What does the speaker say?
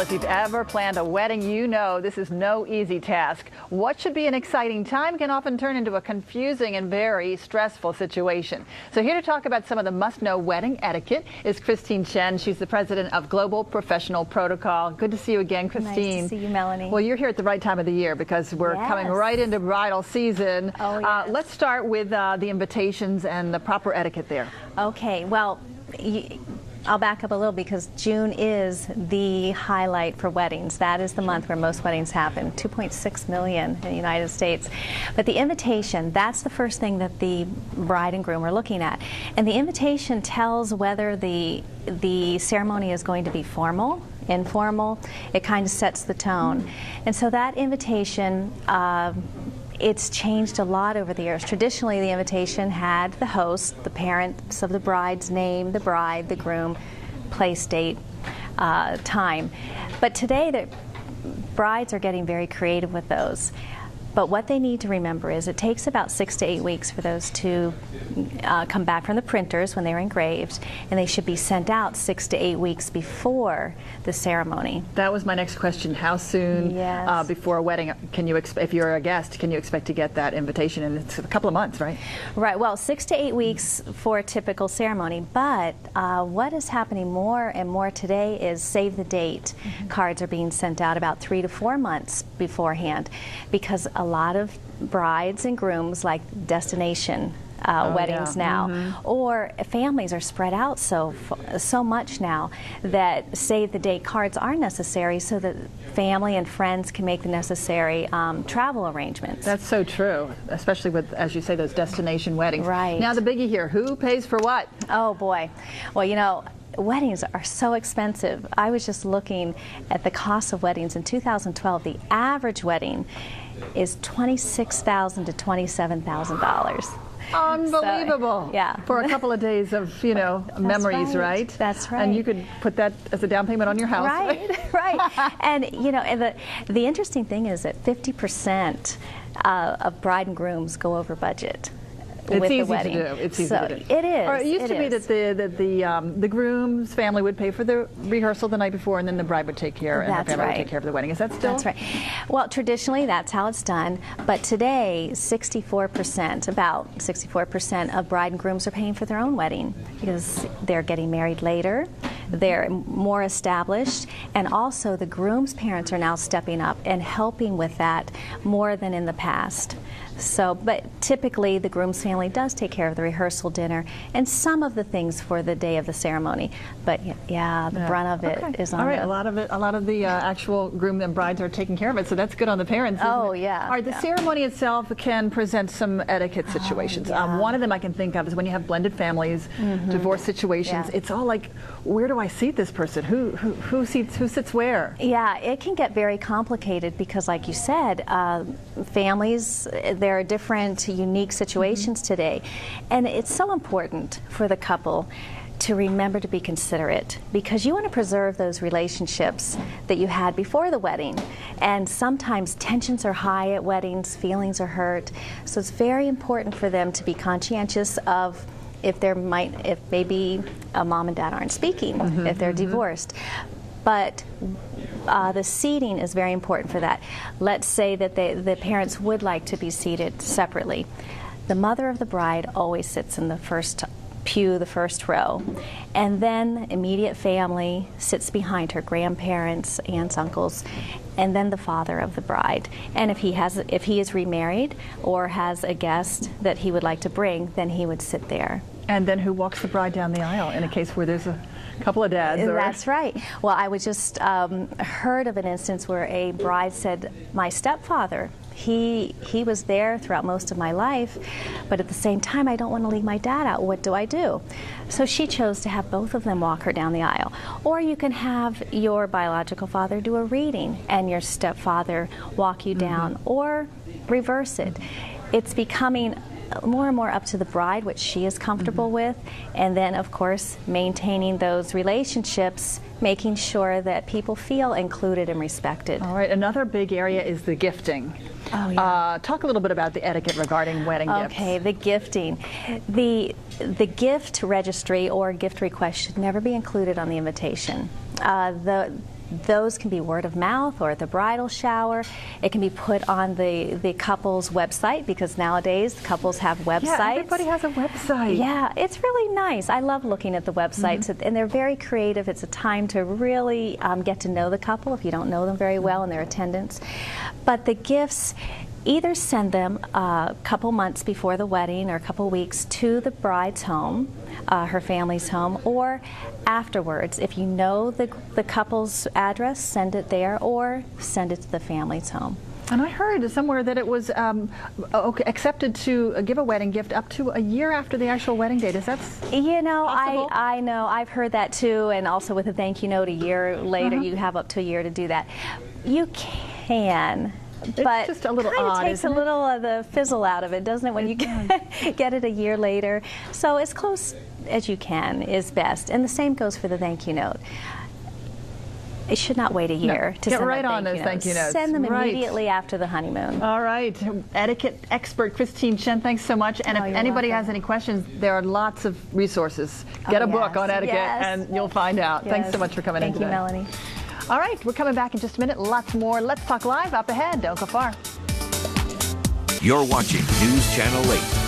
if you've ever planned a wedding, you know this is no easy task. What should be an exciting time can often turn into a confusing and very stressful situation. So here to talk about some of the must-know wedding etiquette is Christine Chen. She's the president of Global Professional Protocol. Good to see you again, Christine. Nice to see you, Melanie. Well, you're here at the right time of the year because we're coming right into bridal season. Oh, yes. Let's start with the invitations and the proper etiquette there. Okay, well, I'll back up a little because June is the highlight for weddings. That is the month where most weddings happen, 2.6 million in the United States. But the invitation, that's the first thing that the bride and groom are looking at. And the invitation tells whether the ceremony is going to be formal, informal. It kind of sets the tone. And so that invitation, it's changed a lot over the years. Traditionally, the invitation had the host, the parents of the bride's name, the bride, the groom, place, date, time. But today, the brides are getting very creative with those. But what they need to remember is it takes about 6 to 8 weeks for those to come back from the printers when they're engraved, and they should be sent out 6 to 8 weeks before the ceremony. That was my next question. How soon before a wedding can you expect, if you're a guest, can you expect to get that invitation? And it's a couple of months, right? Right. Well, 6 to 8 weeks for a typical ceremony. But what is happening more and more today is save the date. Cards are being sent out about 3 to 4 months beforehand because a lot of brides and grooms like destination weddings now, or families are spread out so much now that save the date cards are necessary so that family and friends can make the necessary travel arrangements. That's so true, especially with, as you say, those destination weddings. Right. Now the biggie here, who pays for what? Oh boy. Well, you know, weddings are so expensive. I was just looking at the cost of weddings in 2012. The average wedding is $26,000 to $27,000. Unbelievable. So, yeah. For a couple of days of, you know, memories, right? That's right. And you could put that as a down payment on your house. Right, right. And, you know, and the interesting thing is that 50% of bride and grooms go over budget. It's with easy the wedding. to do. It's easy to do. It is. Or it used to be that the groom's family would pay for the rehearsal the night before, and then the bride would take care, and her family would take care of the wedding. Is that still? That's right. Well, traditionally, that's how it's done. But today, about 64% of bride and grooms are paying for their own wedding because they're getting married later. They're more established, and also the groom's parents are now stepping up and helping with that more than in the past. So, but typically the groom's family does take care of the rehearsal dinner and some of the things for the day of the ceremony. But yeah, the brunt of it is on. All right, a lot of the actual groom and brides are taking care of it, so that's good on the parents. Oh yeah. All right, the ceremony itself can present some etiquette situations. One of them I can think of is when you have blended families, divorce situations. It's all like, where do I seat this person? Who sits where? Yeah, it can get very complicated because, like you said, families, there are different unique situations today, and it's so important for the couple to remember to be considerate because you want to preserve those relationships that you had before the wedding. And sometimes tensions are high at weddings, feelings are hurt, so it's very important for them to be conscientious of if maybe a mom and dad aren't speaking, if they're divorced. But the seating is very important for that. Let's say that the parents would like to be seated separately. The mother of the bride always sits in the first pew, the first row, and then immediate family sits behind her, grandparents, aunts, uncles, and then the father of the bride. And if he is remarried or has a guest that he would like to bring, then he would sit there. And then who walks the bride down the aisle in a case where there's a couple of dads? That's right. Well, I was just heard of an instance where a bride said, my stepfather, he was there throughout most of my life, but at the same time, I don't want to leave my dad out. What do I do? So she chose to have both of them walk her down the aisle. Or you can have your biological father do a reading and your stepfather walk you down, or reverse it. It's becoming more and more up to the bride, which she is comfortable with, and then of course maintaining those relationships, making sure that people feel included and respected. All right, another big area is the gifting. Oh, yeah. Talk a little bit about the etiquette regarding wedding gifts. Okay, the gifting. The gift registry or gift request should never be included on the invitation. those can be word of mouth or at the bridal shower. It can be put on the couple's website, because nowadays couples have websites. Yeah, everybody has a website. Yeah, it's really nice. I love looking at the websites, and they're very creative. It's a time to really get to know the couple if you don't know them very well and their attendants. But the gifts, either send them a couple months before the wedding or a couple weeks to the bride's home, her family's home, or afterwards. If you know the couple's address, send it there, or send it to the family's home. And I heard somewhere that it was accepted to give a wedding gift up to a year after the actual wedding date. Is that possible? I know. I've heard that too, and also with a thank you note a year later, you have up to a year to do that. You can. But it's just a little odd. It kind of takes a isn't it? little of the fizzle out of it, doesn't it, when you get it a year later? So as close as you can is best. And the same goes for the thank you note. It should not wait a year to Get send right out on those thank you notes. Send them Right. immediately after the honeymoon. All right. Etiquette expert Christine Chen, thanks so much. And if anybody has any questions, there are lots of resources. Get a book on etiquette and you'll find out. Yes. Thanks so much for coming in today. Thank you, Melanie. All right, we're coming back in just a minute. Lots more Let's Talk Live up ahead. Don't go far. You're watching News Channel 8.